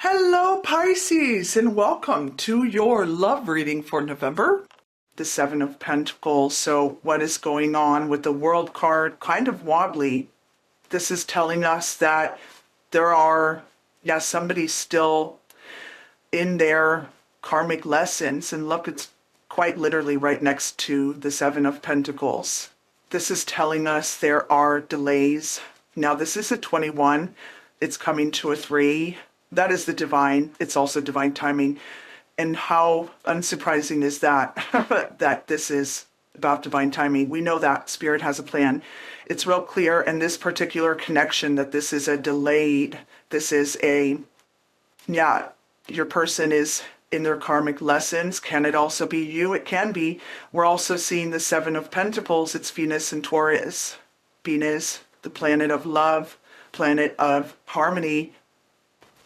Hello, Pisces, and welcome to your love reading for November. The Seven of Pentacles. So, what is going on with the World card? Kind of wobbly. This is telling us that there are, somebody's still in their karmic lessons. And look, it's quite literally right next to the Seven of Pentacles. This is telling us there are delays. Now, this is a 21. It's coming to a 3. That is the divine. It's also divine timing. And how unsurprising is that, that this is about divine timing. We know that Spirit has a plan. It's real clear in this particular connection that this is a delayed, this is your person is in their karmic lessons. Can it also be you? It can be. We're also seeing the Seven of Pentacles. It's Venus and Taurus. Venus, the planet of love, planet of harmony.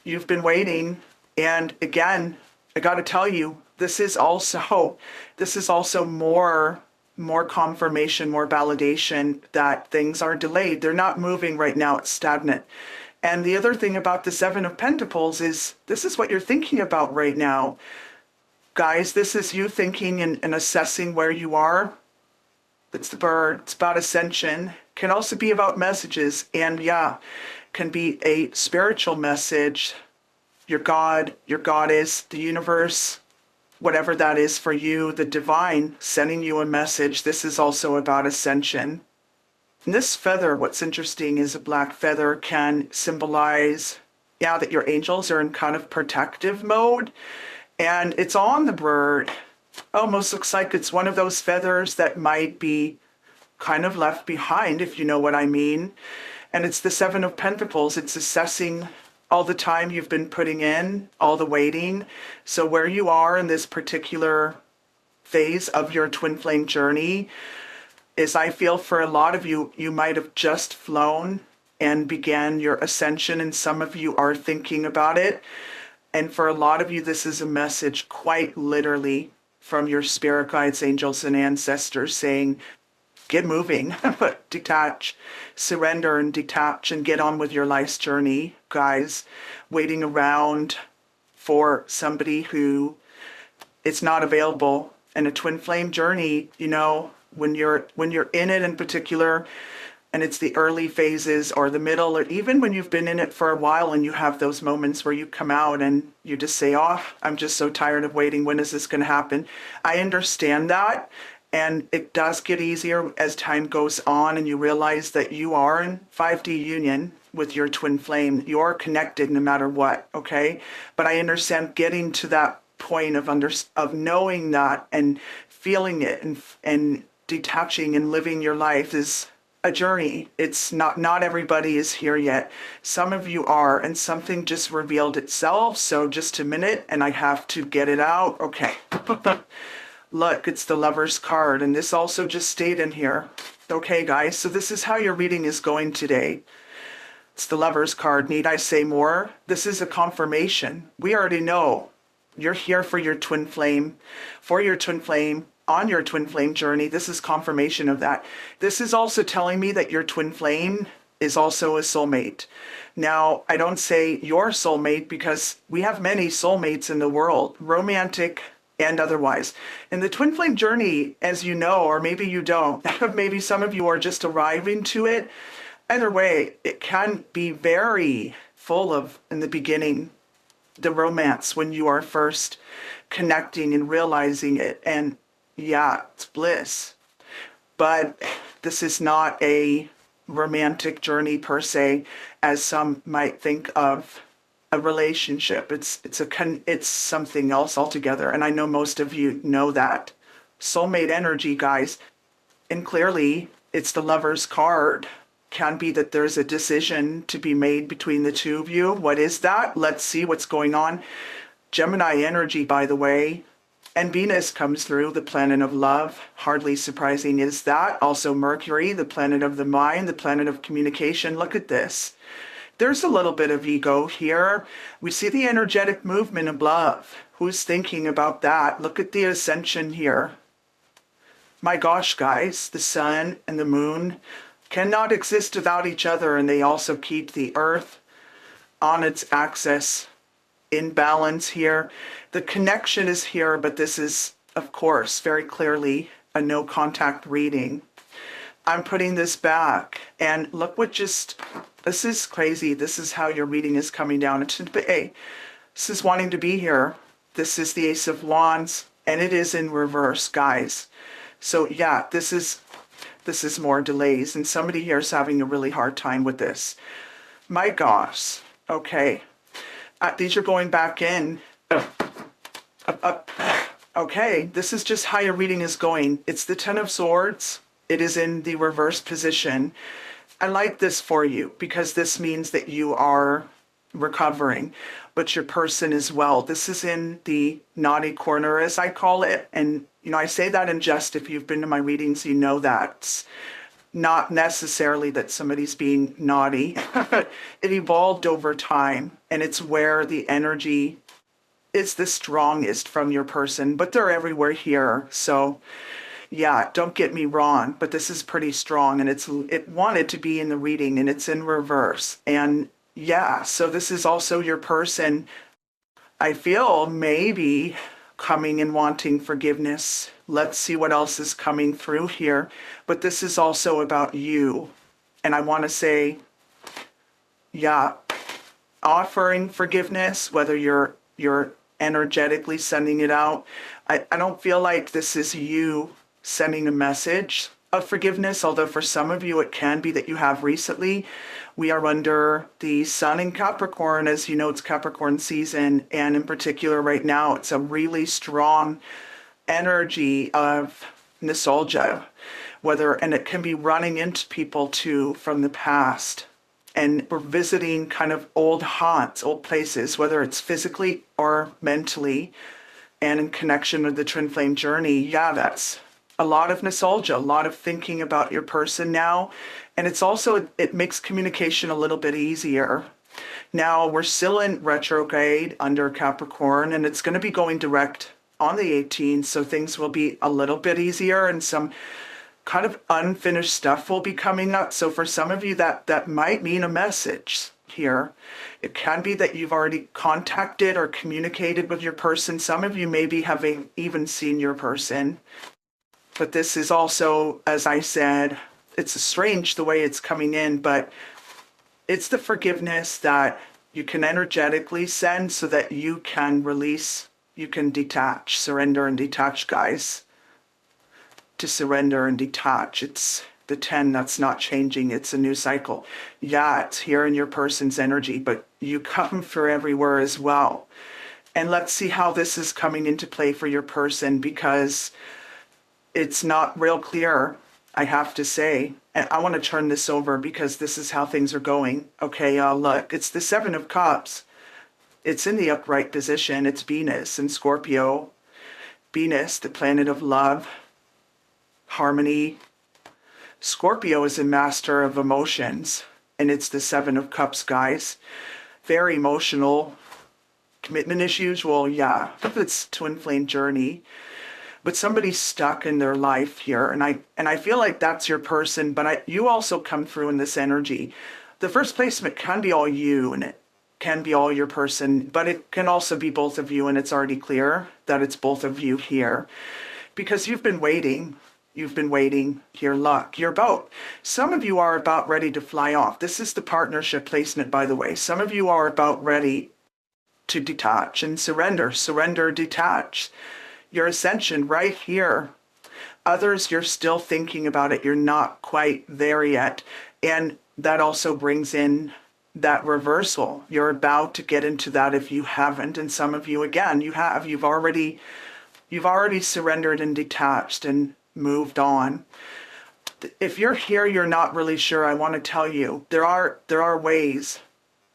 You've been waiting, and again, I got to tell you, this is also more confirmation, more validation that things are delayed. They're not moving right now. It's stagnant. And the other thing about the Seven of Pentacles is this is what you're thinking about right now. Guys, this is you thinking and assessing where you are. It's the bird. It's about ascension. Can also be about messages. And can be a spiritual message. Your God, your goddess, the universe, whatever that is for you, the divine sending you a message. This is also about ascension. And this feather, what's interesting is a black feather can symbolize, that your angels are in kind of protective mode. And it's on the bird. Almost looks like it's one of those feathers that might be kind of left behind, if you know what I mean. And it's the Seven of Pentacles. It's assessing all the time you've been putting in, all the waiting. So where you are in this particular phase of your twin flame journey is, I feel for a lot of you, you might have just flown and began your ascension, and some of you are thinking about it. And for a lot of you, this is a message quite literally from your spirit guides, angels, and ancestors saying, get moving, but detach, surrender and detach and get on with your life's journey, guys. Waiting around for somebody who it's not available. And a twin flame journey, when you're in it in particular, and it's the early phases or the middle, or even when you've been in it for a while and you have those moments where you come out and you just say, oh, I'm just so tired of waiting. When is this going to happen? I understand that. And it does get easier as time goes on and you realize that you are in 5D union with your twin flame. You're connected no matter what, okay? But I understand getting to that point of knowing that and feeling it and detaching and living your life is a journey. It's not everybody is here yet. Some of you are, and something just revealed itself. So just a minute and I have to get it out. Okay. Look, it's the Lover's card, and this also just stayed in here. Okay, guys, so this is how your reading is going today. It's the Lover's card. Need I say more? This is a confirmation. We already know you're here for your twin flame, on your twin flame journey. This is confirmation of that. This is also telling me that your twin flame is also a soulmate. Now, I don't say your soulmate because we have many soulmates in the world, romantic and otherwise. In the twin flame journey, as you know, or maybe you don't, maybe some of you are just arriving to it. Either way, it can be very full of, in the beginning, the romance when you are first connecting and realizing it. And it's bliss. But this is not a romantic journey per se, as some might think of a relationship. It's something else altogether. And I know most of you know that. Soulmate energy, guys. And clearly, it's the Lover's card. Can be that there's a decision to be made between the two of you. What is that? Let's see what's going on. Gemini energy, by the way. And Venus comes through, the planet of love. Hardly surprising is that. Also Mercury, the planet of the mind, the planet of communication. Look at this. There's a little bit of ego here. We see the energetic movement of love. Who's thinking about that? Look at the ascension here. My gosh, guys, the sun and the moon cannot exist without each other, and they also keep the earth on its axis. in balance here. The connection is here, but this is, of course, very clearly a no contact reading. I'm putting this back, and look what just, this is crazy. This is how your reading is coming down. Hey, this is wanting to be here. This is the Ace of Wands, and it is in reverse, guys. So yeah, this is more delays, and somebody here is having a really hard time with this. My gosh. Okay. These are going back in. Okay, this is just how your reading is going. It's the Ten of Swords. It is in the reverse position. I like this for you because this means that you are recovering, but your person as well. This is in the naughty corner, as I call it. And, you know, I say that in jest. If you've been to my readings, you know that's not necessarily that somebody's being naughty. It evolved over time, and it's where the energy is the strongest from your person, but they're everywhere here. So yeah, don't get me wrong, but this is pretty strong, and it wanted to be in the reading, and it's in reverse. And yeah, so this is also your person, I feel, maybe coming and wanting forgiveness. Let's see what else is coming through here. But this is also about you. And I want to say, yeah, offering forgiveness, whether you're energetically sending it out. I don't feel like this is you sending a message of forgiveness, although for some of you it can be that you have recently. We are under the Sun in Capricorn. As you know, it's Capricorn season, and in particular right now, it's a really strong energy of nostalgia, and it can be running into people too from the past. And we're visiting kind of old haunts, old places, whether it's physically or mentally, and in connection with the twin flame journey. Yeah, that's a lot of nostalgia, a lot of thinking about your person now. And it's also, it makes communication a little bit easier. Now, we're still in retrograde under Capricorn, and it's going to be going direct on the 18th, so things will be a little bit easier, and some kind of unfinished stuff will be coming up. So for some of you, that might mean a message here. It can be that you've already contacted or communicated with your person. Some of you maybe having even seen your person. But this is also, as I said, it's strange the way it's coming in, but it's the forgiveness that you can energetically send so that you can release, you can detach, surrender and detach, guys. To surrender and detach. It's the 10 that's not changing. It's a new cycle. Yeah, it's here in your person's energy, but you come for everywhere as well. And let's see how this is coming into play for your person, because it's not real clear, I have to say. And I want to turn this over because this is how things are going. Okay, look, it's the 7 of Cups. It's in the upright position. It's Venus and Scorpio. Venus, the planet of love, harmony. Scorpio is a master of emotions, and it's the 7 of Cups, guys. Very emotional. Commitment issues, well, yeah, it's twin flame journey. But somebody's stuck in their life here, and I feel like that's your person, but you also come through in this energy. The first placement can be all you, and it can be all your person, but it can also be both of you, and it's already clear that it's both of you here. Because you've been waiting your luck. Some of you are about ready to fly off. This is the partnership placement, by the way. Some of you are about ready to detach and surrender, detach. Your ascension right here. Others, you're still thinking about it. You're not quite there yet. And that also brings in that reversal. You're about to get into that if you haven't. And some of you, again, you have. You've already surrendered and detached and moved on. If you're here, you're not really sure, I want to tell you, there are ways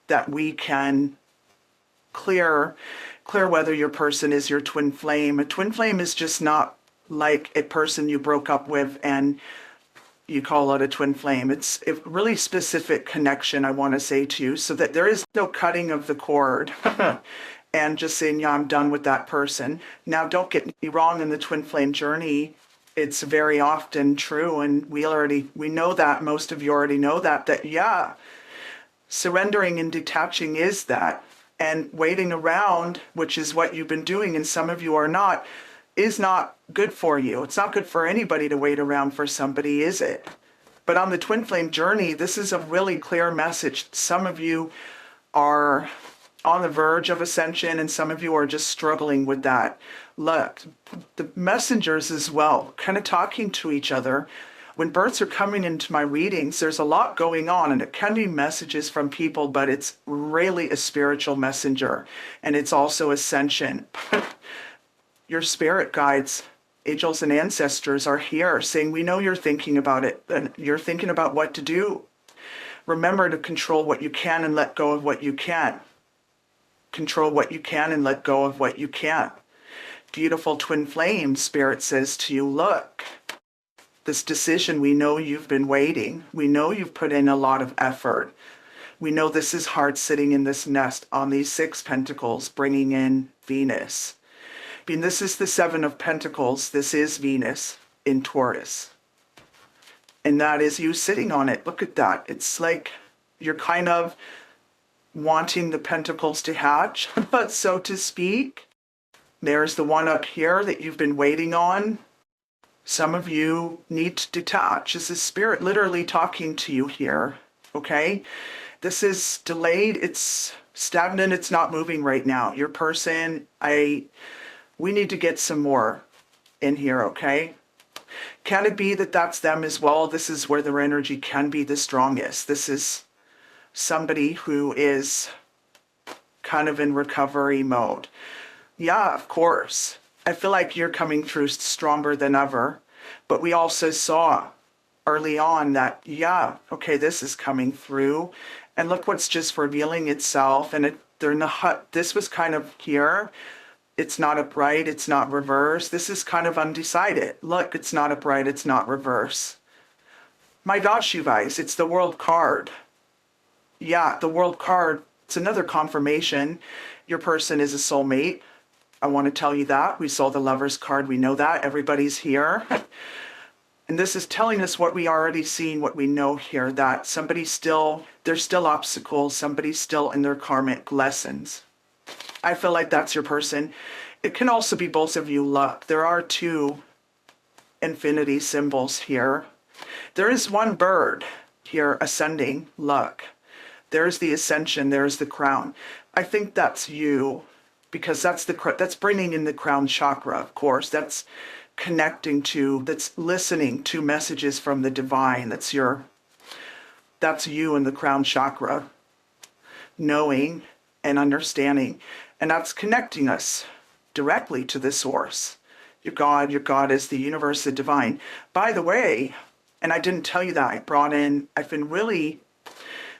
that we can clear whether your person is your twin flame. A twin flame is just not like a person you broke up with and you call it a twin flame. It's a really specific connection, I want to say to you, so that there is no cutting of the cord and just saying, yeah, I'm done with that person. Now, don't get me wrong, in the twin flame journey, it's very often true, and we know that, most of you already know that yeah, surrendering and detaching is that. And waiting around, which is what you've been doing, and some of you are not, is not good for you. It's not good for anybody to wait around for somebody, is it? But on the twin flame journey, this is a really clear message. Some of you are on the verge of ascension, and some of you are just struggling with that. Look, the messengers as well, kind of talking to each other. When births are coming into my readings, there's a lot going on, and it can be messages from people, but it's really a spiritual messenger, and it's also ascension. Your spirit guides, angels and ancestors are here saying, we know you're thinking about it, and you're thinking about what to do. Remember to control what you can and let go of what you can't. Control what you can and let go of what you can't. Beautiful twin flame, Spirit says to you, look, this decision, we know you've been waiting. We know you've put in a lot of effort. We know this is hard sitting in this nest on these 6 pentacles, bringing in Venus. I mean, this is the 7 of Pentacles. This is Venus in Taurus. And that is you sitting on it. Look at that. It's like you're kind of wanting the pentacles to hatch, but so to speak. There's the one up here that you've been waiting on. Some of you need to detach. This is Spirit literally talking to you here, okay? This is delayed. It's stagnant. It's not moving right now. Your person, we need to get some more in here, okay? Can it be that that's them as well? This is where their energy can be the strongest. This is somebody who is kind of in recovery mode. Yeah, of course. I feel like you're coming through stronger than ever. But we also saw early on that, yeah, okay, this is coming through. And look what's just revealing itself. And they're in the hut. This was kind of here. It's not upright. It's not reverse. This is kind of undecided. Look, it's not upright. It's not reverse. My gosh, you guys, it's the World card. Yeah, the World card. It's another confirmation. Your person is a soulmate. I want to tell you that. We saw the Lover's card. We know that. Everybody's here. And this is telling us what we already seen, what we know here, that there's still obstacles. Somebody's still in their karmic lessons. I feel like that's your person. It can also be both of you. Look, there are 2 infinity symbols here. There is one bird here ascending. Look, there's the ascension. There's the crown. I think that's you. Because that's bringing in the crown chakra, of course. That's connecting to, that's listening to messages from the divine. That's you in the crown chakra. Knowing and understanding. And that's connecting us directly to the source. Your God is the universe, the divine. By the way, and I didn't tell you that, I've been really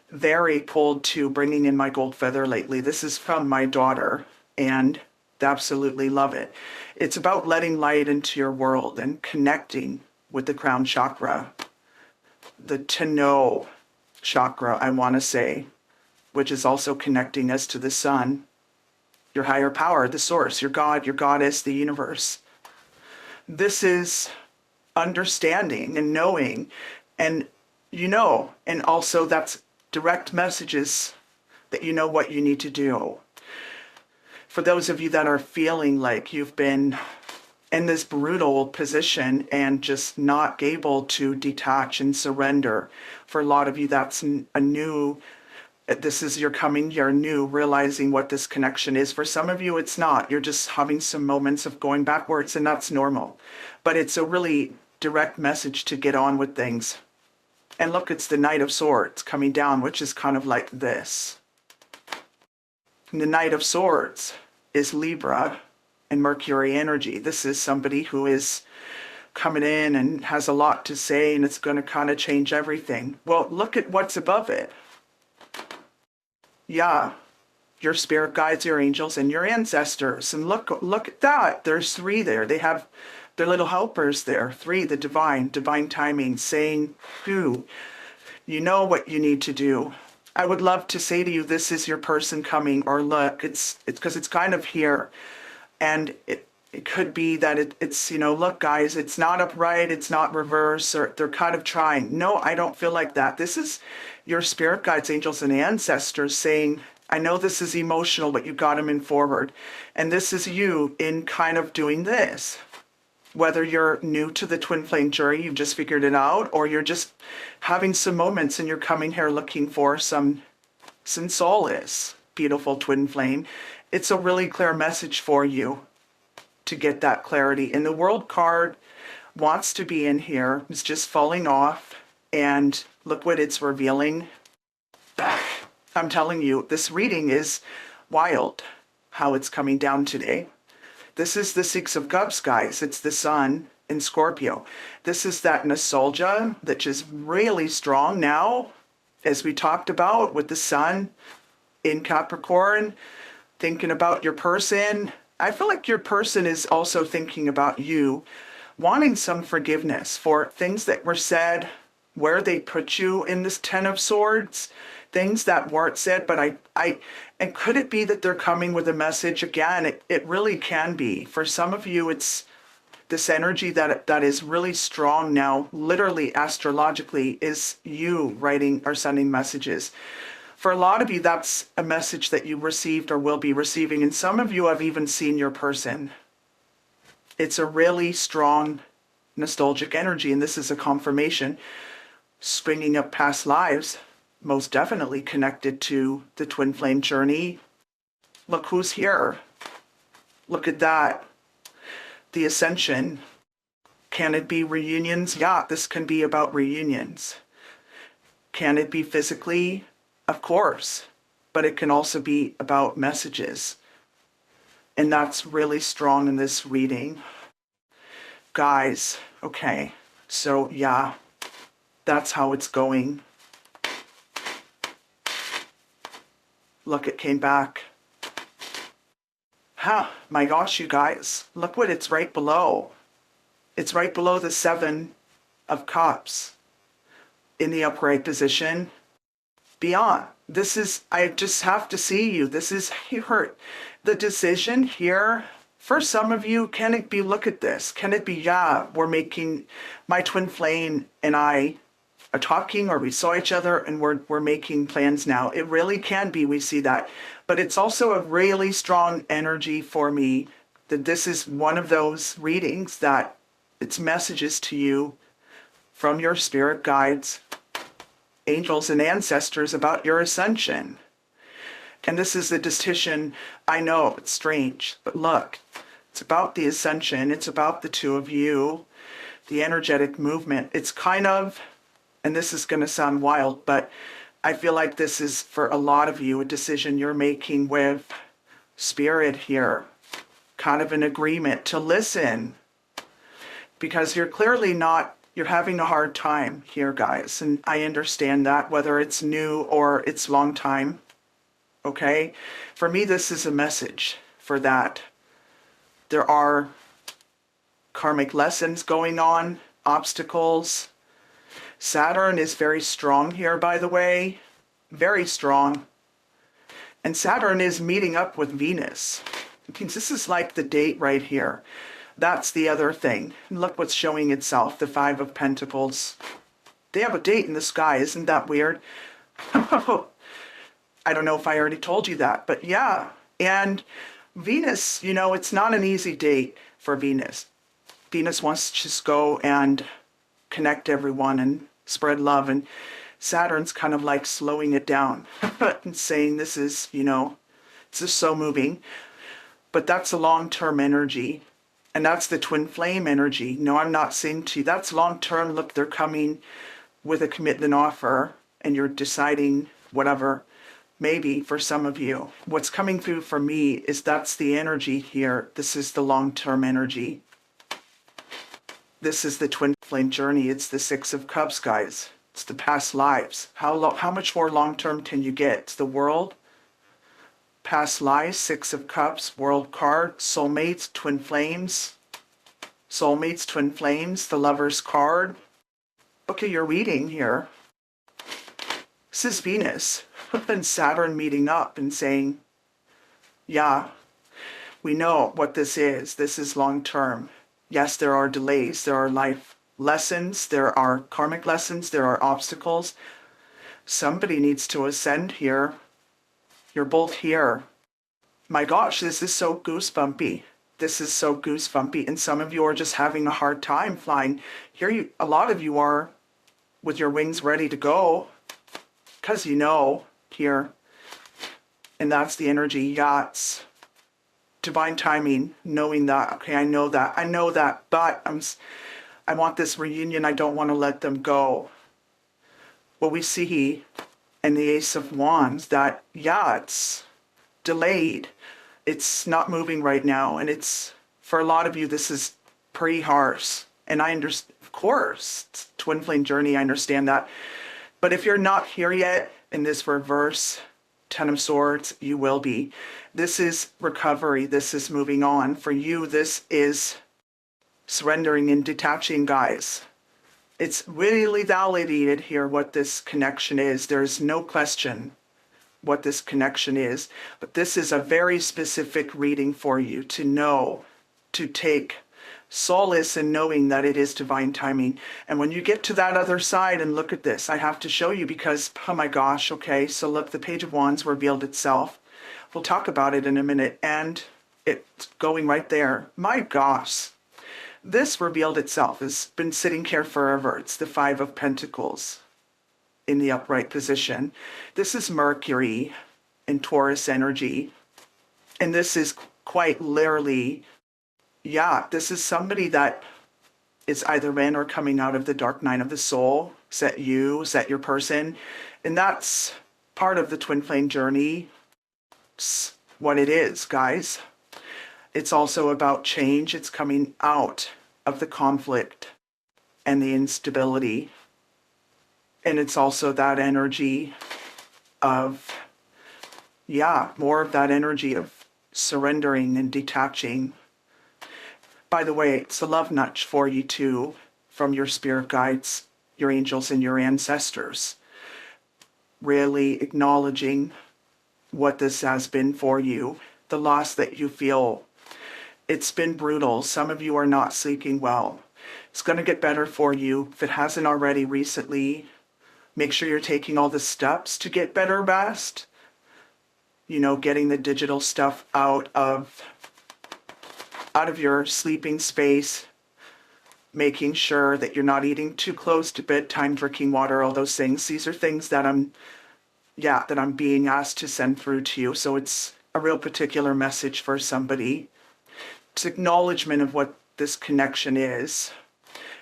very pulled to bringing in my gold feather lately. This is from my daughter. And absolutely love it. It's about letting light into your world and connecting with the crown chakra, the to know chakra, I want to say, which is also connecting us to the sun, your higher power, the source, your God, your goddess, the universe. This is understanding and knowing, and and also that's direct messages that you know what you need to do. For those of you that are feeling like you've been in this brutal position and just not able to detach and surrender, for a lot of you, that's you're new, realizing what this connection is. For some of you, it's not. You're just having some moments of going backwards, and that's normal. But it's a really direct message to get on with things. And look, it's the Knight of Swords coming down, which is kind of like this. The Knight of Swords is Libra and Mercury energy. This is somebody who is coming in and has a lot to say, and it's going to kind of change everything. Well, look at what's above it. Yeah, your spirit guides, your angels, and your ancestors. And look at that. There's 3 there. They have their little helpers there. 3, the divine timing, saying, you know what you need to do. I would love to say to you, this is your person coming, or look, it's because it's kind of here. And it could be that it's, look, guys, it's not upright, it's not reverse, or they're kind of trying. No, I don't feel like that. This is your spirit guides, angels, and ancestors saying, I know this is emotional, but you got to move forward. And this is you in kind of doing this. Whether you're new to the twin flame journey, you've just figured it out, or you're just having some moments and you're coming here looking for some solace, beautiful twin flame. It's a really clear message for you to get that clarity. And the World card wants to be in here. It's just falling off. And look what it's revealing. I'm telling you, this reading is wild, how it's coming down today. This is the Six of Cups, guys. It's the Sun in Scorpio. This is that nostalgia that is really strong now, as we talked about with the Sun in Capricorn, thinking about your person. I feel like your person is also thinking about you, wanting some forgiveness for things that were said, where they put you in this Ten of Swords, things that weren't said. But and could it be that they're coming with a message again? It really can be. For some of you, it's this energy that is really strong now, literally astrologically, is you writing or sending messages. For a lot of you, that's a message that you received or will be receiving. And some of you have even seen your person. It's a really strong nostalgic energy. And this is a confirmation. Springing up past lives, most definitely connected to the twin flame journey. Look who's here. Look at that. The Ascension. Can it be reunions? Yeah, this can be about reunions. Can it be physically? Of course. But it can also be about messages. And that's really strong in this reading. Guys, okay. So yeah, that's how it's going. Look, it came back. My gosh, you guys. Look what it's right below. It's right below the Seven of Cups in the upright position. Beyond. This is, I just have to see you. This is, you hurt. The decision here, for some of you, can it be, look at this. Can it be, yeah, we're making, my twin flame and I are talking, or we saw each other and we're making plans now. It really can be, we see that. But it's also a really strong energy for me that this is one of those readings that it's messages to you from your spirit guides, angels and ancestors about your ascension. And this is the decision. I know it's strange, but look, it's about the ascension. It's about the two of you, the energetic movement. It's kind of, and this is going to sound wild, but I feel like this is for a lot of you a decision you're making with spirit here, kind of an agreement to listen, because you're clearly not, you're having a hard time here, guys. And I understand that, whether it's new or it's long time. Okay? For me, this is a message for that. There are karmic lessons going on, obstacles. Saturn is very strong here, by the way. Very strong. And Saturn is meeting up with Venus. This is like the date right here. That's the other thing. Look what's showing itself, the Five of Pentacles. They have a date in the sky. Isn't that weird? I don't know if I already told you that, but yeah. And Venus, you know, it's not an easy date for Venus. Venus wants to just go and connect everyone and spread love. And Saturn's kind of like slowing it down and saying this is, you know, it's just so moving. But that's a long-term energy. And that's the twin flame energy. No, I'm not saying to you, that's long-term. Look, they're coming with a commitment offer and you're deciding whatever. Maybe for some of you. What's coming through for me is that's the energy here. This is the long-term energy. This is the twin flame journey. It's the Six of Cups, guys. It's the past lives. How much more long-term can you get? It's the world. Past lives, Six of Cups, World card, soulmates, twin flames. Soulmates, twin flames, the Lover's card. Look at your reading here. This is Venus and Saturn meeting up and saying, yeah, we know what this is. This is long-term. Yes, there are delays. There are life lessons. There are karmic lessons. There are obstacles. Somebody needs to ascend here. You're both here. My gosh, this is so goosebumpy. This is so goosebumpy. And some of you are just having a hard time flying. Here, a lot of you are with your wings ready to go. Because you know, here. And that's the energy, yachts. Divine timing, knowing that, okay, I know that, but I want this reunion, I don't want to let them go. Well, we see in the Ace of Wands that, yeah, it's delayed. It's not moving right now, and it's, for a lot of you, this is pretty harsh. And I understand, of course, it's twin flame journey, I understand that. But if you're not here yet in this reverse Ten of Swords, you will be. This is recovery. This is moving on. For you, this is surrendering and detaching, guys. It's really validated here what this connection is. There's no question what this connection is. But this is a very specific reading for you to know, to take solace in knowing that it is divine timing. And when you get to that other side and look at this, I have to show you because, oh my gosh, okay, so look, the Page of Wands revealed itself. We'll talk about it in a minute, and it's going right there. My gosh, this revealed itself. It's been sitting here forever. It's the Five of Pentacles in the upright position. This is Mercury in Taurus energy, and this is quite literally, yeah, this is somebody that is either in or coming out of the dark night of the soul. Is that you? Is that your person? And that's part of the twin flame journey. It's what it is, guys. It's also about change. It's coming out of the conflict and the instability. And it's also that energy of, yeah, more of that energy of surrendering and detaching. By the way, it's a love nudge for you too, from your spirit guides, your angels, and your ancestors. Really acknowledging what this has been for you, the loss that you feel. It's been brutal. Some of you are not sleeping well. It's going to get better for you. If it hasn't already recently, make sure you're taking all the steps to get better rest. You know, getting the digital stuff out of your sleeping space, making sure that you're not eating too close to bedtime, drinking water, all those things. These are things that I'm being asked to send through to you. So it's a real particular message for somebody. It's acknowledgement of what this connection is.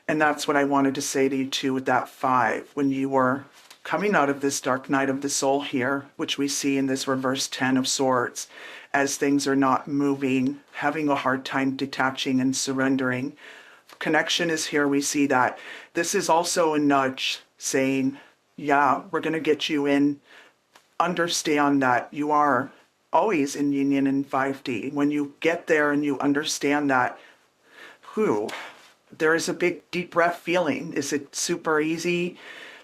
And that's what I wanted to say to you too with that 5. When you were coming out of this dark night of the soul here, which we see in this reverse 10 of Swords, as things are not moving, having a hard time detaching and surrendering. Connection is here. We see that. This is also a nudge saying, yeah, we're going to get you in. Understand that you are always in union in 5D. When you get there and you understand that, there is a big deep breath feeling. Is it super easy?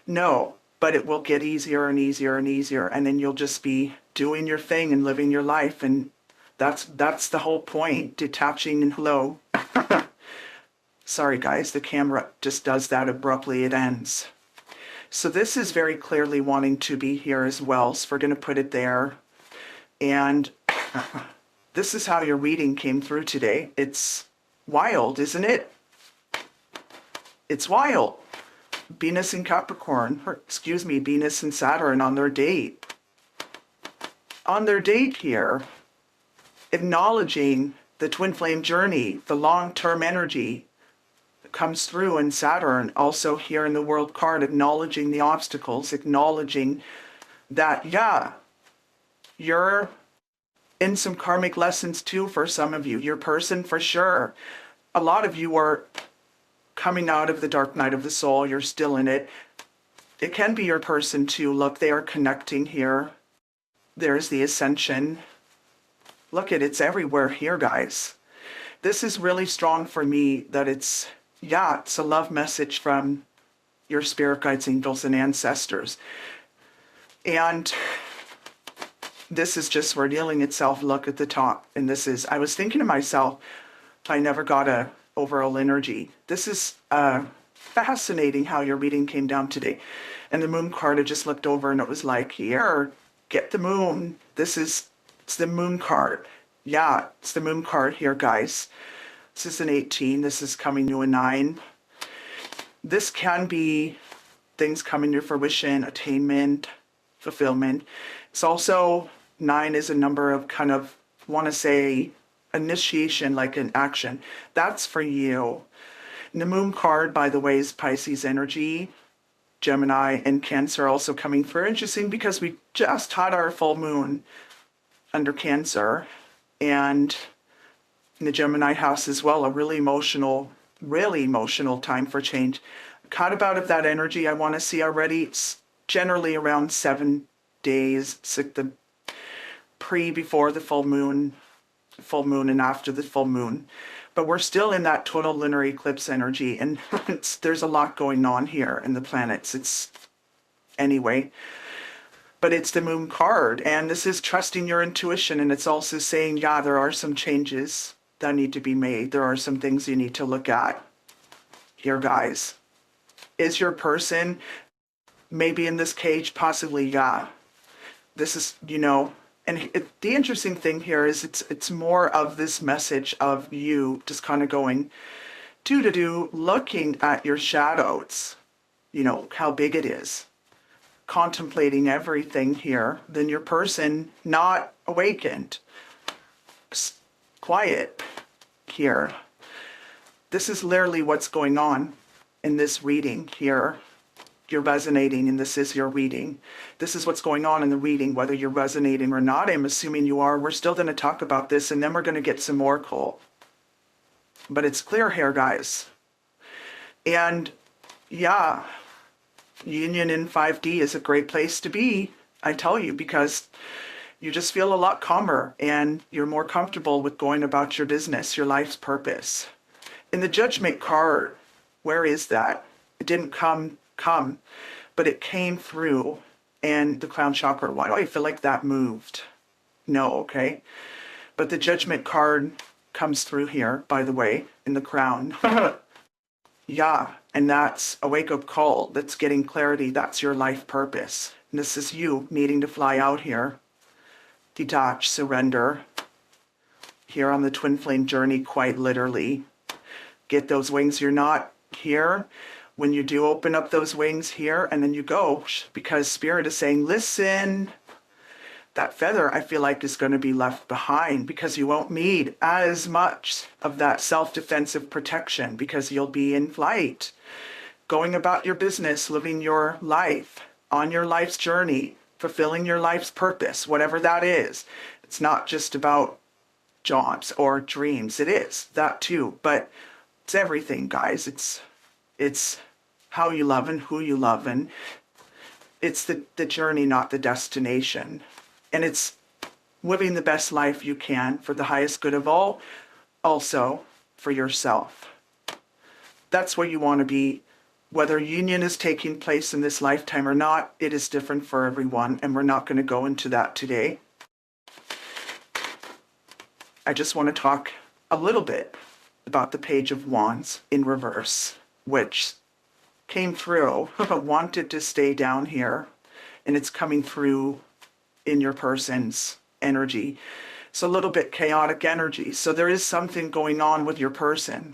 No, but it will get easier and easier and easier. And then you'll just be doing your thing and living your life. And that's the whole point. Detaching and hello. Sorry guys, the camera just does that abruptly. It ends. So this is very clearly wanting to be here as well. So we're going to put it there. And this is how your reading came through today. It's wild, isn't it? It's wild. Venus and Capricorn, or excuse me, Venus and Saturn on their date. On their date here, acknowledging the twin flame journey, the long-term energy that comes through in Saturn. Also here in the World card, acknowledging the obstacles, acknowledging that, yeah, you're in some karmic lessons too for some of you. Your person for sure. A lot of you are coming out of the dark night of the soul. You're still in it. It can be your person too. Look, they are connecting here. There's the ascension. Look at it's everywhere here, guys. This is really strong for me that it's a love message from your spirit guides, angels, and ancestors. And this is just revealing itself. Look at the top. And this is, I was thinking to myself, I never got a overall energy. This is fascinating how your reading came down today. And the moon card, I just looked over and it was like, here, Get the moon. It's the moon card. Yeah, it's the moon card here, guys. This is an 18. This is coming to a 9. This can be things coming to fruition, attainment, fulfillment. It's also, 9 is a number of kind of, want to say, initiation, like an action. That's for you. And the moon card, by the way, is Pisces energy. Gemini and Cancer also coming through. Interesting because we just had our full moon under Cancer, and in the Gemini house as well, a really emotional time for change. Caught about of that energy I want to see already. It's generally around 7 days, before the full moon, and after the full moon. But we're still in that total lunar eclipse energy, and there's a lot going on here in the planets. Anyway. But it's the moon card, and this is trusting your intuition, and it's also saying, yeah, there are some changes that need to be made. There are some things you need to look at here, guys. Is your person maybe in this cage? Possibly, yeah. This is, and the interesting thing here is it's more of this message of you just kind of going, looking at your shadows, how big it is. Contemplating everything here, then your person not awakened, quiet here. This is literally what's going on in this reading here. You're resonating, and this is your reading. This is what's going on in the reading, whether you're resonating or not. I'm assuming you are. We're still going to talk about this, and then we're going to get some more cool. But it's clear here, guys. And yeah, union in 5D is a great place to be, I tell you, because you just feel a lot calmer and you're more comfortable with going about your business, your life's purpose. In the Judgment card, where is that? It didn't come, but it came through, and the crown chakra. Why do I feel like that moved? No, okay. But the Judgment card comes through here, by the way, in the crown. Yeah, and that's a wake-up call. That's getting clarity. That's your life purpose. And this is you needing to fly out here. Detach, surrender. Here on the twin flame journey, quite literally. Get those wings. You're not here. When you do open up those wings here, and then you go, because Spirit is saying, listen, that feather, I feel like, is going to be left behind, because you won't need as much of that self-defensive protection, because you'll be in flight, going about your business, living your life, on your life's journey, fulfilling your life's purpose, whatever that is. It's not just about jobs or dreams. It is that too, but it's everything, guys. It's how you love and who you love, and it's the journey, not the destination. And it's living the best life you can for the highest good of all, also for yourself. That's where you want to be. Whether union is taking place in this lifetime or not, it is different for everyone, and we're not going to go into that today. I just want to talk a little bit about the Page of Wands in reverse, which came through, wanted to stay down here, and it's coming through in your person's energy. It's a little bit chaotic energy. So there is something going on with your person.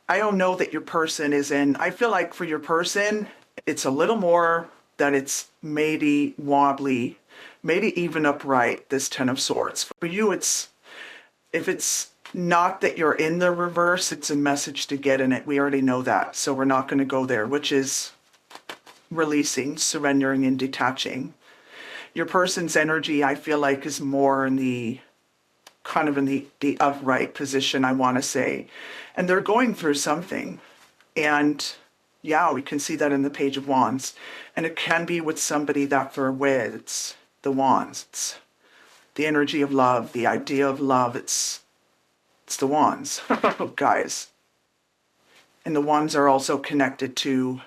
I don't know that your person is in, I feel like for your person, it's a little more that it's maybe wobbly, maybe even upright, this Ten of Swords. For you, if it's not that you're in the reverse, it's a message to get in it. We already know that. So we're not going to go there, which is releasing, surrendering, and detaching. Your person's energy, I feel like, is more in the kind of in the upright position, I want to say. And they're going through something. And yeah, we can see that in the Page of Wands. And it can be with somebody that they're with. It's the Wands. It's the energy of love, the idea of love. It's the Wands, guys. And the Wands are also connected to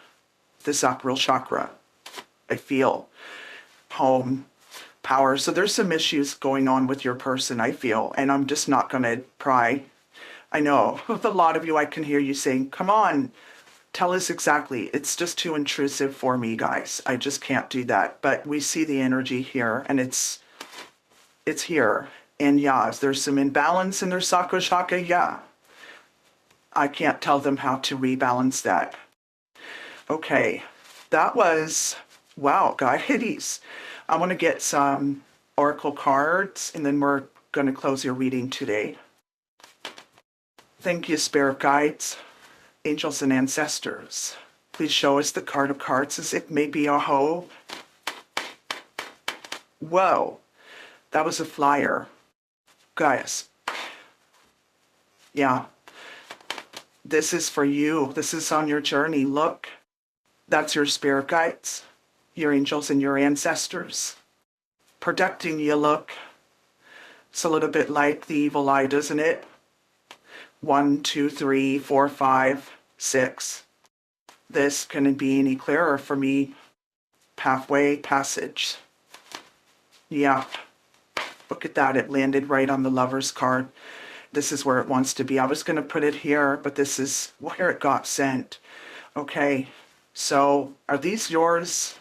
the sacral chakra, I feel. Home, power. So there's some issues going on with your person, I feel, and I'm just not going to pry. I know, with a lot of you, I can hear you saying, come on, Tell us exactly. It's just too intrusive for me, guys. I just can't do that. But we see the energy here, and it's here. And yeah, there's some imbalance in their Sako Shaka, yeah. I can't tell them how to rebalance that. Okay, that was, wow, guys. I want to get some oracle cards, and then we're going to close your reading today. Thank you, spirit guides, angels, and ancestors. Please show us the card of cards as it may be our hope. Whoa, that was a flyer. Guys, yeah, this is for you. This is on your journey. Look, that's your spirit guides, your angels, and your ancestors protecting you. Look, it's a little bit like the evil eye, doesn't it? 1, 2, 3, 4, 5, 6. This couldn't be any clearer for me. Pathway, passage. Yeah. Look at that. It landed right on the Lover's card. This is where it wants to be. I was going to put it here, but this is where it got sent. Okay. So are these yours?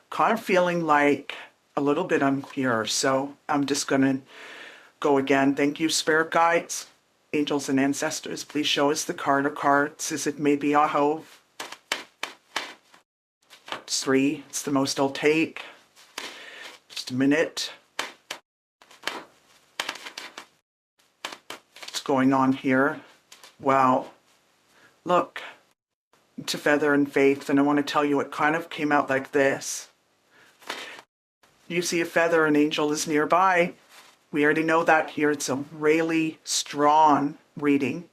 Kind of feeling like a little bit unclear. So I'm just going to go again. Thank you, spirit guides, angels, and ancestors. Please show us the card of cards as it may be our hope. It's 3. It's the most I'll take. Just a minute. What's going on here? Wow. Look. To feather and faith. And I want to tell you it kind of came out like this. You see a feather, an angel is nearby. We already know that here. It's a really strong reading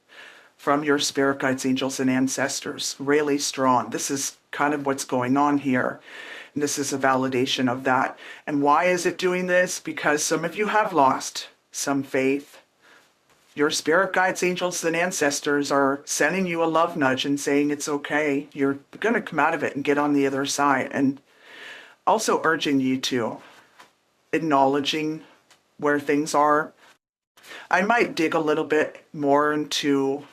from your spirit guides, angels, and ancestors. Really strong. This is kind of what's going on here. And this is a validation of that. And why is it doing this? Because some of you have lost some faith. Your spirit guides, angels, and ancestors are sending you a love nudge and saying it's okay. You're going to come out of it and get on the other side. And also urging you to acknowledging where things are. I might dig a little bit more into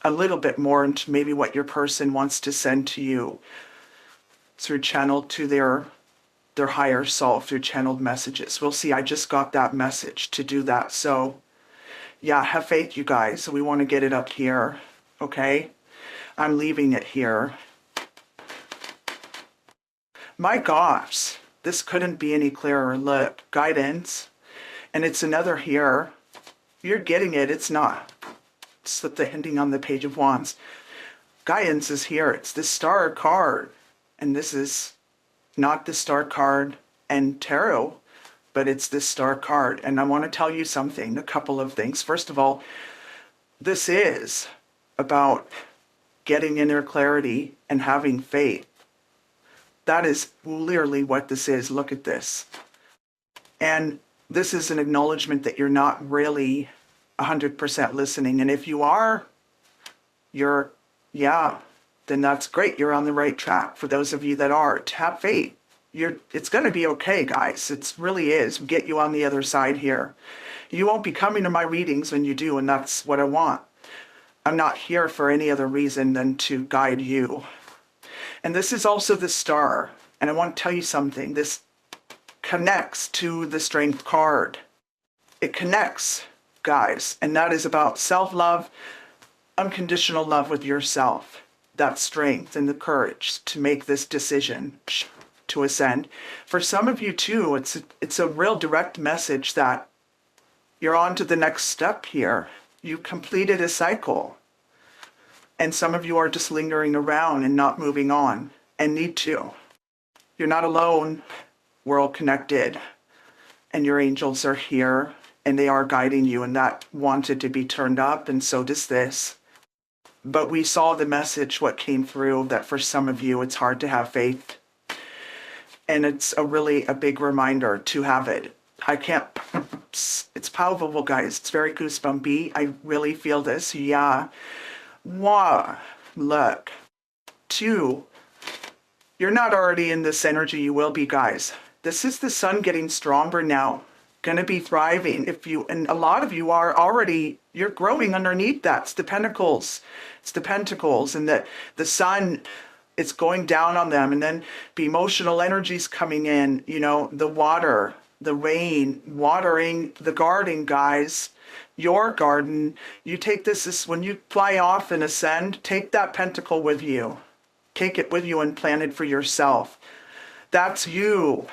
maybe what your person wants to send to you through channeled to their higher self, through channeled messages. We'll see. I just got that message to do that. So yeah, have faith, you guys. So we want to get it up here. Okay. I'm leaving it here. My gosh, this couldn't be any clearer. Look, guidance. And it's another here. You're getting it. It's not. It's the hinting on the Page of Wands. Guidance is here. It's the Star card. And this is not the Star card and tarot, but it's this Star card. And I want to tell you something, a couple of things. First of all, this is about getting inner clarity and having faith. That is literally what this is. Look at this. And this is an acknowledgement that you're not really 100% listening. And if you are, then that's great. You're on the right track. For those of you that are, have faith. It's going to be okay, guys. It really is. Get you on the other side here. You won't be coming to my readings when you do, and that's what I want. I'm not here for any other reason than to guide you. And this is also the Star. And I want to tell you something. This connects to the Strength card. It connects, guys. And that is about self-love, unconditional love with yourself. That strength and the courage to make this decision to ascend. For some of you too, it's a real direct message that you're on to the next step here. You completed a cycle. And some of you are just lingering around and not moving on and need to. You're not alone. We're all connected. And your angels are here and they are guiding you, and that wanted to be turned up, and so does this. But we saw the message, what came through, that for some of you it's hard to have faith. And it's a big reminder to have it. It's palpable, guys. It's very goosebumpy. I really feel this. Yeah. 1, look. 2, you're not already in this energy. You will be, guys. This is the sun getting stronger now. Going to be thriving. And a lot of you are already You're growing underneath that. It's the pentacles. It's the pentacles. And the sun, it's going down on them. And then the emotional energy's coming in, you know, the water, the rain, watering the garden, guys. Your garden. You take this when you fly off and ascend, take that pentacle with you. Take it with you and plant it for yourself. That's you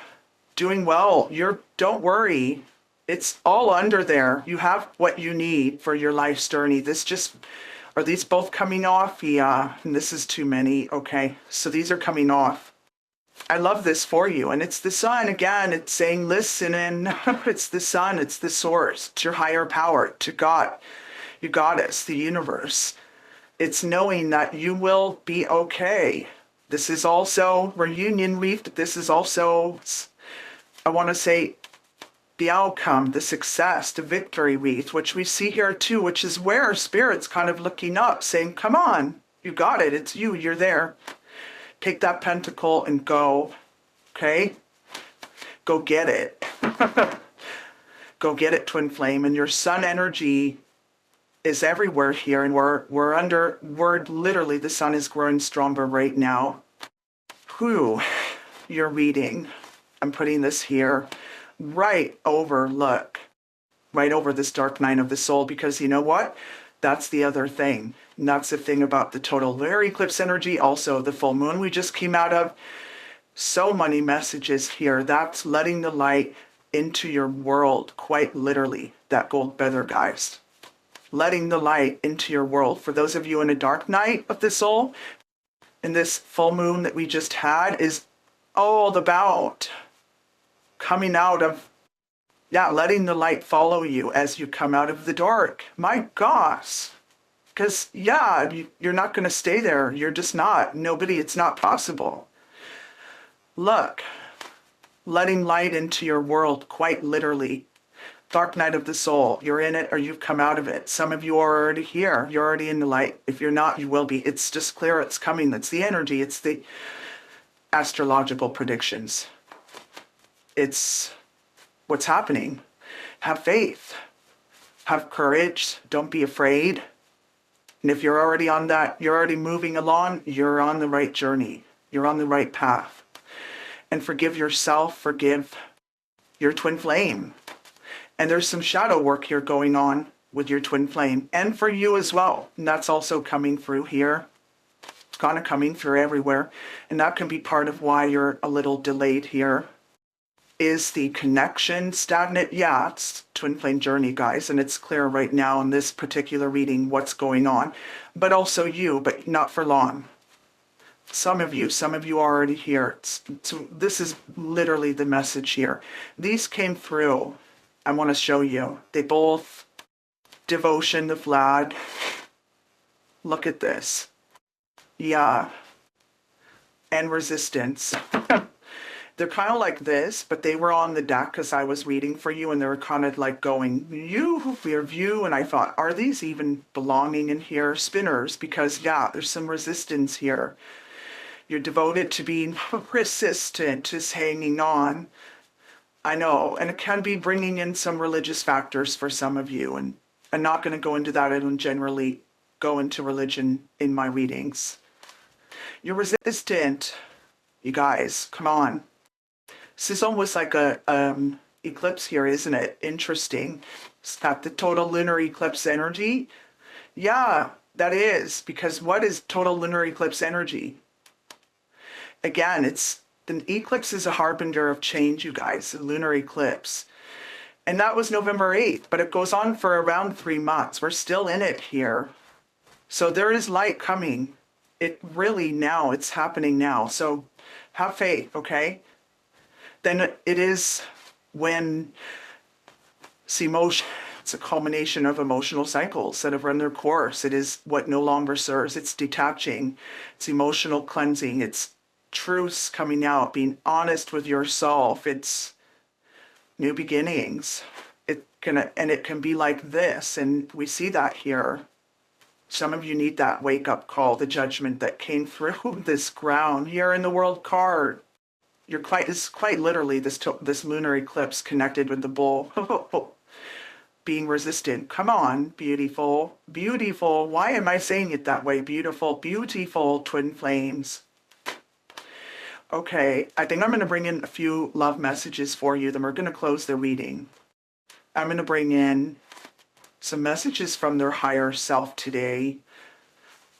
doing well. Don't worry. It's all under there. You have what you need for your life's journey. Are these both coming off? Yeah, and this is too many. Okay, so these are coming off. I love this for you. And it's the sun again. It's saying, listen, and it's the sun. It's the source. It's your higher power, to God, your goddess, the universe. It's knowing that you will be okay. This is also reunion reef. This is also, I want to say, the outcome, the success, the victory wreath, which we see here too, which is where Spirit's kind of looking up, saying, come on, you got it. It's you. You're there. Take that pentacle and go. Okay? Go get it. Go get it, twin flame. And your sun energy is everywhere here. And we're literally, the sun is growing stronger right now. Whew. You're reading. I'm putting this here. Right over this dark night of the soul, because you know what? That's the other thing. And that's the thing about the total lunar eclipse energy. Also, the full moon we just came out of. So many messages here. That's letting the light into your world, quite literally. That gold feather, guys. Letting the light into your world. For those of you in a dark night of the soul, and this full moon that we just had is all about coming out of, letting the light follow you as you come out of the dark. My gosh. Because, you're not going to stay there. You're just not. It's not possible. Look, letting light into your world, quite literally. Dark night of the soul. You're in it or you've come out of it. Some of you are already here. You're already in the light. If you're not, you will be. It's just clear. It's coming. That's the energy. It's the astrological predictions. It's what's happening. Have faith. Have courage. Don't be afraid. And if you're already on that, you're already moving along, you're on the right journey. You're on the right path. And forgive yourself. Forgive your twin flame. And there's some shadow work here going on with your twin flame. And for you as well. And that's also coming through here. It's kind of coming through everywhere. And that can be part of why you're a little delayed here. Is the connection stagnant? Yeah, it's twin flame journey, guys, and it's clear right now in this particular reading what's going on. But also you, but not for long. Some of you are already here. This is literally the message here. These came through. I want to show you. They both, devotion to Vlad. Look at this. Yeah. And resistance. They're kind of like this, but they were on the deck because I was reading for you, and they were kind of like going, your view, and I thought, are these even belonging in here? Spinners, because there's some resistance here. You're devoted to being persistent, just hanging on. I know, and it can be bringing in some religious factors for some of you, and I'm not going to go into that. I don't generally go into religion in my readings. You're resistant, you guys, come on. This is almost like a eclipse here, isn't it? Interesting. It's got the total lunar eclipse energy. Yeah, that is, because what is total lunar eclipse energy? Again, the eclipse is a harbinger of change, you guys, the lunar eclipse. And that was November 8th, but it goes on for around 3 months. We're still in it here. So there is light coming. It's happening now. So have faith, okay? Then it is when it's a culmination of emotional cycles that have run their course. It is what no longer serves. It's detaching. It's emotional cleansing. It's truths coming out, being honest with yourself. It's new beginnings. It can be like this, and we see that here. Some of you need that wake-up call, the judgment that came through this ground here in the World card. It's quite literally this lunar eclipse connected with the bull. being resistant. Come on, beautiful, beautiful. Why am I saying it that way? Beautiful, beautiful twin flames. Okay, I think I'm going to bring in a few love messages for you. Then we're going to close the reading. I'm going to bring in some messages from their higher self today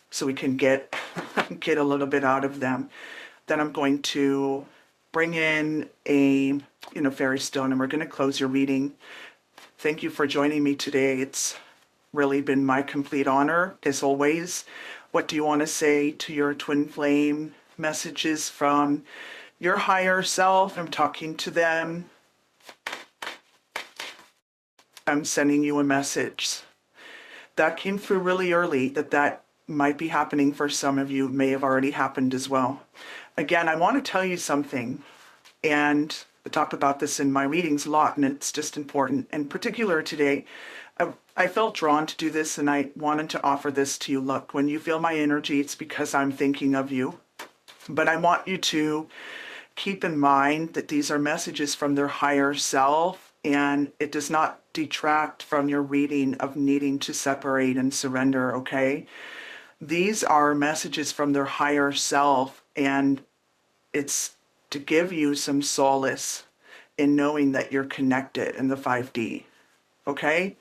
so we can get a little bit out of them. Then I'm going to bring in a fairy stone, and we're going to close your reading. Thank you for joining me today. It's really been my complete honor, as always. What do you want to say to your twin flame? Messages from your higher self. I'm talking to them. I'm sending you a message. That came through really early, that might be happening for some of you, may have already happened as well. Again, I want to tell you something, and I talk about this in my readings a lot, and it's just important. In particular today, I felt drawn to do this, and I wanted to offer this to you. Look, when you feel my energy, it's because I'm thinking of you. But I want you to keep in mind that these are messages from their higher self, and it does not detract from your reading of needing to separate and surrender, okay? These are messages from their higher self, and it's to give you some solace in knowing that you're connected in the 5D, okay?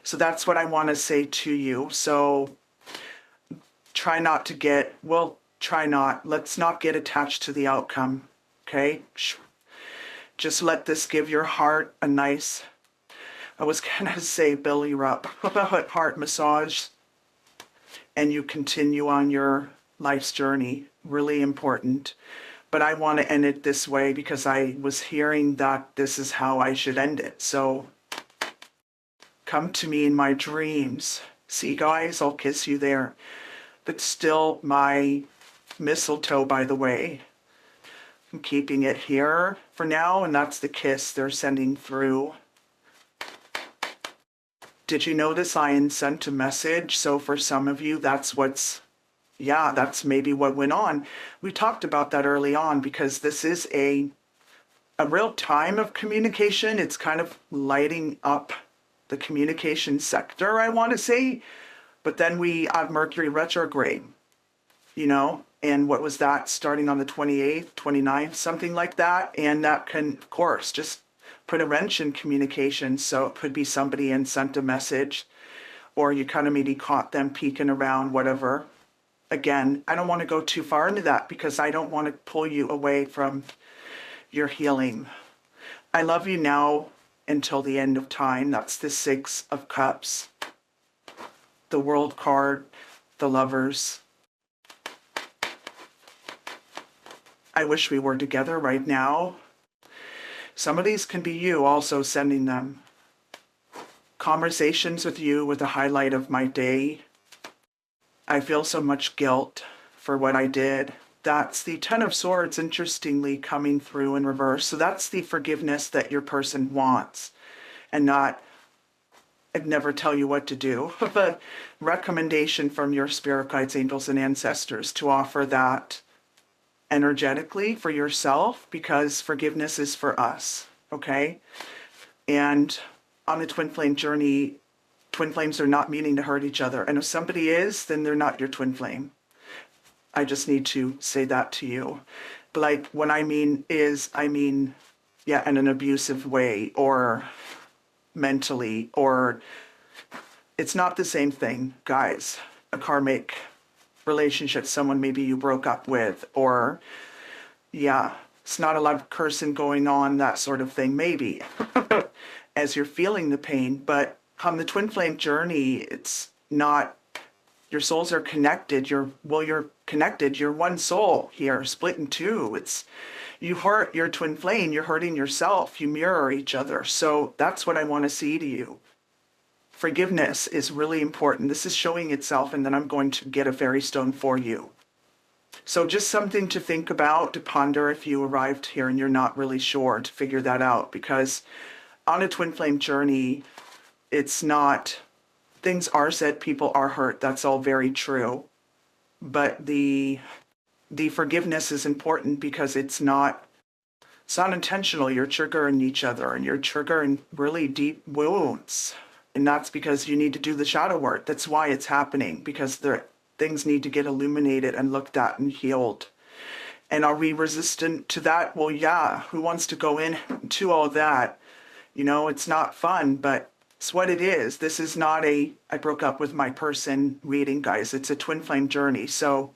So that's what I want to say to you. So try not to get, let's not get attached to the outcome, okay? Just let this give your heart a nice, I was gonna say belly rub, heart massage, and you continue on your life's journey. Really important. But I want to end it this way because I was hearing that this is how I should end it. So come to me in my dreams. See, guys, I'll kiss you there. But still my mistletoe, by the way. I'm keeping it here for now, and that's the kiss they're sending through. Did you notice I sent a message? So for some of you, that's maybe what went on. We talked about that early on because this is a real time of communication. It's kind of lighting up the communication sector, I want to say. But then we have Mercury retrograde, and what was that? Starting on the 28th, 29th, something like that. And that can, of course, just put a wrench in communication. So it could be somebody and sent a message, or you kind of maybe caught them peeking around, whatever. Again, I don't want to go too far into that because I don't want to pull you away from your healing. I love you now until the end of time. That's the 6 of Cups, the World card, the Lovers. I wish we were together right now. Some of these can be you also sending them. Conversations with you were the highlight of my day. I feel so much guilt for what I did. That's the 10 of Swords, interestingly, coming through in reverse. So that's the forgiveness that your person wants, and not, I'd never tell you what to do, but recommendation from your spirit guides, angels, and ancestors to offer that energetically for yourself, because forgiveness is for us, okay? And on the twin flame journey, twin flames are not meaning to hurt each other. And if somebody is, then they're not your twin flame. I just need to say that to you. But like, what I mean is, in an abusive way, or mentally, or it's not the same thing, guys. A karmic relationship, someone maybe you broke up with, or it's not a lot of cursing going on, that sort of thing, maybe, as you're feeling the pain. But on the twin flame journey, it's not, your souls are connected. You're connected. You're one soul here, split in two. It's, you hurt your twin flame, you're hurting yourself. You mirror each other. So that's what I want to see to you. Forgiveness is really important. This is showing itself, and then I'm going to get a fairy stone for you. So just something to think about, to ponder if you arrived here and you're not really sure, to figure that out. Because on a twin flame journey, it's not, things are said, people are hurt. That's all very true. But the forgiveness is important because it's not intentional. You're triggering each other, and you're triggering really deep wounds. And that's because you need to do the shadow work. That's why it's happening, because things need to get illuminated and looked at and healed. And are we resistant to that? Well, yeah. Who wants to go into all that? You know, it's not fun, but it's what it is. This is not I broke up with my person reading, guys. It's a twin flame journey. So,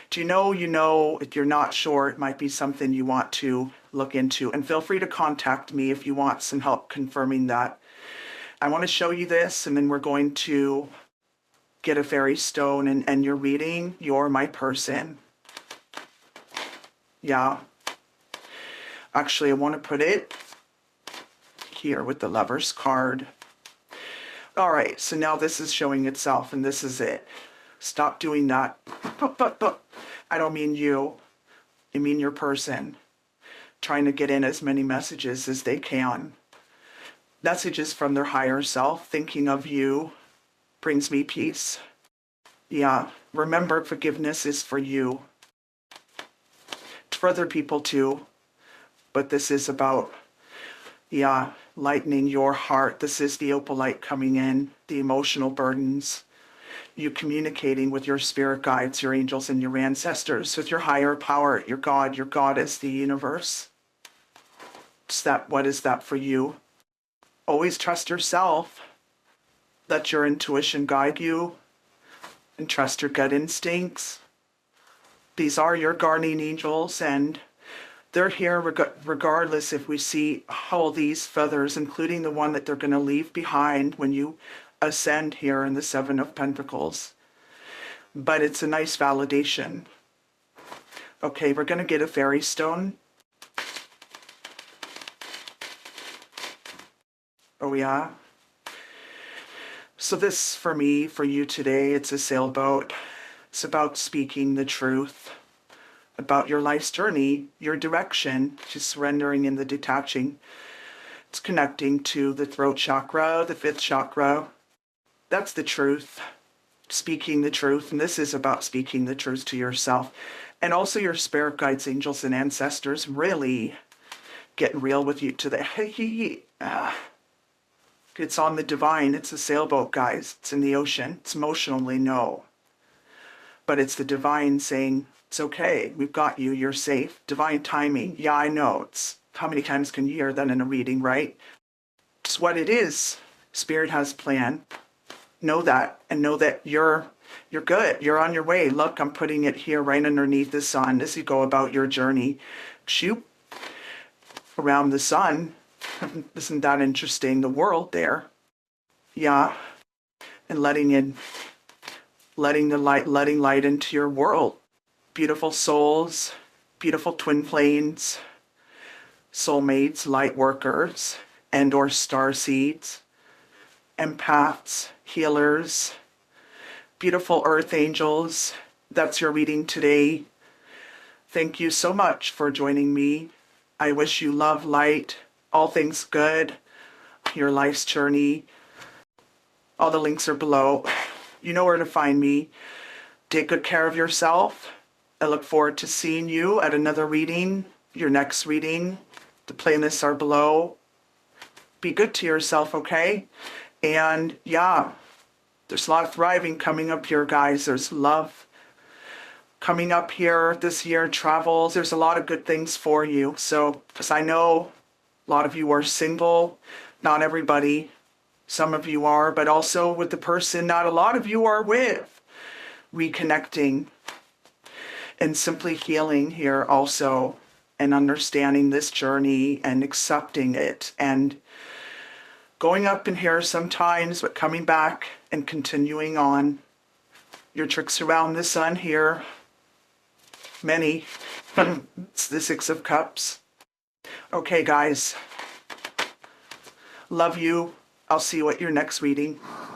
do you know, if you're not sure, it might be something you want to look into. And feel free to contact me if you want some help confirming that. I want to show you this, and then we're going to get a fairy stone, and you're reading, you're my person. Yeah. Actually, I want to put it here with the Lover's card. All right, so now this is showing itself, and this is it. Stop doing that. I don't mean you. I mean your person. Trying to get in as many messages as they can. Messages from their higher self, thinking of you, brings me peace. Yeah, remember, forgiveness is for you. It's for other people too, but this is about, yeah, lightening your heart. This is the opal light coming in, the emotional burdens, you communicating with your spirit guides, your angels, and your ancestors, with your higher power, your God, your goddess, the universe. What is that for you? Always trust yourself. Let your intuition guide you, and trust your gut instincts. These are your guardian angels, and they're here regardless if we see all these feathers, including the one that they're going to leave behind when you ascend here in the Seven of Pentacles. But it's a nice validation. Okay, we're going to get a fairy stone. Oh yeah. So this, for me, for you today, it's a sailboat. It's about speaking the truth about your life's journey, your direction, just surrendering and the detaching. It's connecting to the throat chakra, the 5th chakra. That's the truth. Speaking the truth. And this is about speaking the truth to yourself. And also your spirit guides, angels, and ancestors really getting real with you today. It's on the divine. It's a sailboat, guys. It's in the ocean. It's emotionally no. But it's the divine saying, it's okay. We've got you. You're safe. Divine timing. Yeah, I know. It's how many times can you hear that in a reading, right? It's what it is. Spirit has a plan. Know that, and know that you're good. You're on your way. Look, I'm putting it here right underneath the sun as you go about your journey. Shoot around the sun. Isn't that interesting? The world there. Yeah. And letting light into your world. Beautiful souls, beautiful twin flames, soulmates, light workers, and or star seeds, empaths, healers, beautiful earth angels. That's your reading today. Thank you so much for joining me. I wish you love, light, all things good, your life's journey. All the links are below. You know where to find me. Take good care of yourself. I look forward to seeing you at another reading, your next reading. The playlists are below. Be good to yourself, okay? And yeah, there's a lot of thriving coming up here, guys. There's love coming up here this year, travels. There's a lot of good things for you. So, because I know a lot of you are single, not everybody. Some of you are, but also with the person not a lot of you are with. Reconnecting and simply healing here also, and understanding this journey and accepting it and going up in here sometimes, but coming back and continuing on. Your tricks around the sun here. Many. It's the 6 of Cups. Okay, guys. Love you. I'll see you at your next reading.